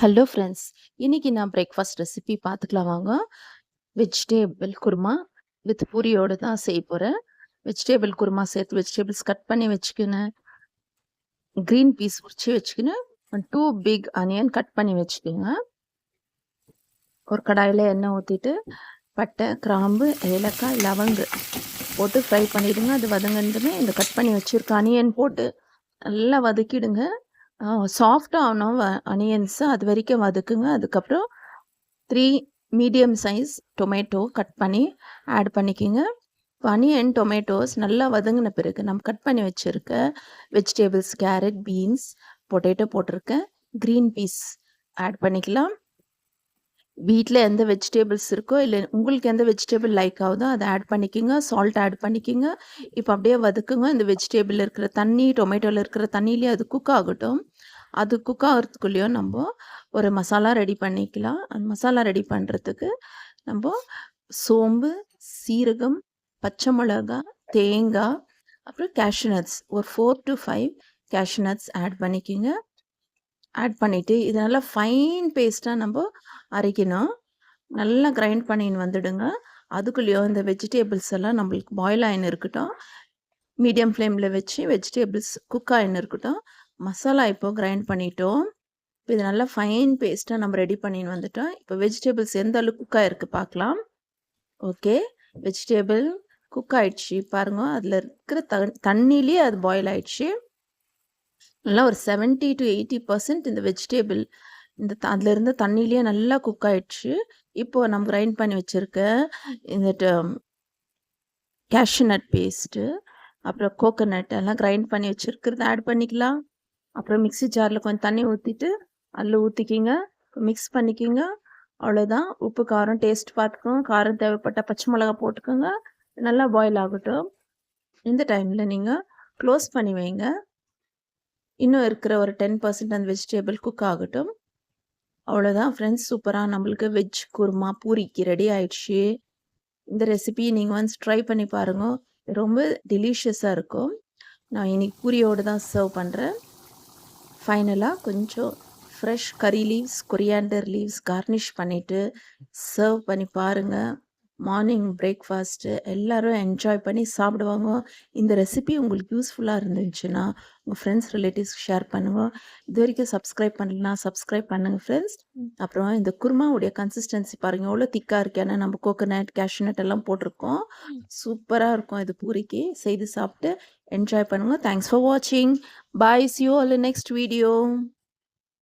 Hello friends. இன்னைக்கு நான் breakfast recipe பார்த்துக்கலாம் வாங்க. வெஜிடேபிள் குருமா வித் பூரியோட தான் செய்ய போறேன். வெஜிடேபிள் குருமா சேர்த்து வெஜிடபிள்ஸ் கட் பண்ணி வச்சுக்கினேன். கிரீன் பீஸ் உரிச்சு வச்சுக்கினேன். 2 பிக் ஆனியன் கட் பண்ணி வச்சுக்கோங்க. ஒரு கடாயில் எண்ணெய் ஊற்றிட்டு பட்டை, கிராம்பு, ஏலக்காய், லவங்கு போட்டு ஃப்ரை பண்ணிவிடுங்க. அது வதங்கினதுமே இந்த கட் பண்ணி வச்சுருக்க அனியன் போட்டு நல்லா வதக்கிடுங்க. சாஃப்டாக ஆகணும் அனியன்ஸு, அது வரைக்கும் வதக்குங்க. அதுக்கப்புறம் 3 மீடியம் சைஸ் டொமேட்டோ கட் பண்ணி ஆட் பண்ணிக்கிங்க. அனியன், டொமேட்டோஸ் நல்லா வதங்கின பிறகு நம்ம கட் பண்ணி வச்சுருக்க வெஜிடபிள்ஸ், கேரட், பீன்ஸ், பொட்டேட்டோ போட்டிருக்கேன். க்ரீன் பீஸ் ஆட் பண்ணிக்கலாம். வீட்டில் எந்த வெஜிடபிள்ஸ் இருக்கோ இல்லை உங்களுக்கு எந்த வெஜிடபிள் லைக் ஆகுதோ அதை ஆட் பண்ணிக்கிங்க. சால்ட் ஆட் பண்ணிக்கிங்க. இப்போ அப்படியே வதக்குங்க. இந்த வெஜிடபிளில் இருக்கிற தண்ணி, டொமேட்டோவில் இருக்கிற தண்ணியிலே அது குக் ஆகட்டும். அது குக் ஆகிறதுக்குள்ளேயும் நம்ம ஒரு மசாலா ரெடி பண்ணிக்கலாம். அந்த மசாலா ரெடி பண்ணுறதுக்கு நம்ம சோம்பு, சீரகம், பச்சை மிளகா, தேங்காய், அப்புறம் கேஷ்யூ நட்ஸ் ஒரு 4 to 5 கேஷ்யூ நட்ஸ் ஆட் பண்ணிக்கிங்க. ஆட் பண்ணிவிட்டு இது நல்லா ஃபைன் பேஸ்ட்டாக நம்ம அரைக்கணும். நல்லா கிரைண்ட் பண்ணின்னு வந்துடுங்க. அதுக்குள்ளேயும் இந்த வெஜிடேபிள்ஸ் எல்லாம் நம்மளுக்கு பாயில் ஆகின்னு இருக்கட்டும். மீடியம் ஃப்ளேமில் வச்சு வெஜிடேபிள்ஸ் குக் ஆகின்னு இருக்கட்டும். மசாலா இப்போ கிரைண்ட் பண்ணிட்டோம். இப்போ இது நல்லா ஃபைன் பேஸ்ட்டாக நம்ம ரெடி பண்ணின்னு வந்துட்டோம். இப்போ வெஜிடபிள்ஸ் எந்த அளவுக்கு குக் ஆகிருக்கு பார்க்கலாம். ஓகே, வெஜிடபிள் குக் ஆகிடுச்சு பாருங்கள். அதில் இருக்கிற தண்ணியிலே அது பாயில் ஆகிடுச்சு. நல்லா ஒரு 70 to 80% இந்த வெஜிடபிள் அதில் இருந்த தண்ணியிலே நல்லா குக் ஆகிடுச்சு. இப்போது நம்ம கிரைண்ட் பண்ணி வச்சுருக்க இந்த கேஷ்யூ நட் பேஸ்ட்டு, அப்புறம் கோகோனட் எல்லாம் கிரைண்ட் பண்ணி வச்சுருக்கிறத ஆட் பண்ணிக்கலாம். அப்புறம் மிக்ஸி ஜாரில் கொஞ்சம் தண்ணி ஊற்றிட்டு அதில் ஊற்றிக்கிங்க. மிக்ஸ் பண்ணிக்கிங்க. அவ்வளோதான். உப்பு, காரம் டேஸ்ட் பார்த்துக்கோங்க. காரம் தேவைப்பட்ட பச்சை மிளகா போட்டுக்கோங்க. நல்லா பாயில் ஆகட்டும். இந்த டைமில் நீங்கள் க்ளோஸ் பண்ணி வைங்க. இன்னும் இருக்கிற ஒரு 10% அந்த வெஜிடபிள் குக் ஆகட்டும். அவ்வளோதான் ஃப்ரெண்ட்ஸ், சூப்பராக நம்மளுக்கு வெஜ் குருமா பூரிக்கு ரெடி ஆயிடுச்சு. இந்த ரெசிபி நீங்கள் ஒன்ஸ் ட்ரை பண்ணி பாருங்க. ரொம்ப டெலிஷியஸாக இருக்கும். நான் இன்னைக்கு பூரியோடு தான் சர்வ் பண்ணுறேன். ஃபைனலாக கொஞ்சம் ஃப்ரெஷ் கறி லீவ்ஸ், கொரியாண்டர் லீவ்ஸ் கார்னிஷ் பண்ணிவிட்டு சர்வ் பண்ணி பாருங்கள். மார்னிங் பிரேக்ஃபாஸ்ட்டு எல்லோரும் என்ஜாய் பண்ணி சாப்பிடுவாங்க. இந்த ரெசிபி உங்களுக்கு யூஸ்ஃபுல்லாக இருந்துச்சுன்னா உங்கள் ஃப்ரெண்ட்ஸ், ரிலேட்டிவ்ஸ்க்கு ஷேர் பண்ணுங்கள். இது வரைக்கும் சப்ஸ்கிரைப் பண்ணலன்னா சப்ஸ்கிரைப் பண்ணுங்கள் ஃப்ரெண்ட்ஸ். அப்புறம் இந்த குருமாவுடைய கன்சிஸ்டன்சி பாருங்கள், எவ்வளோ திக்காக இருக்கு. ஏன்னா நம்ம கோகோனட், கேஷ்யூ நட் எல்லாம் போட்டிருக்கோம். சூப்பராக இருக்கும். இது பூரிக்கு செய்து சாப்பிட்டு என்ஜாய் பண்ணுங்கள். தேங்க்ஸ் ஃபார் வாட்சிங். பாய். See you all in next video.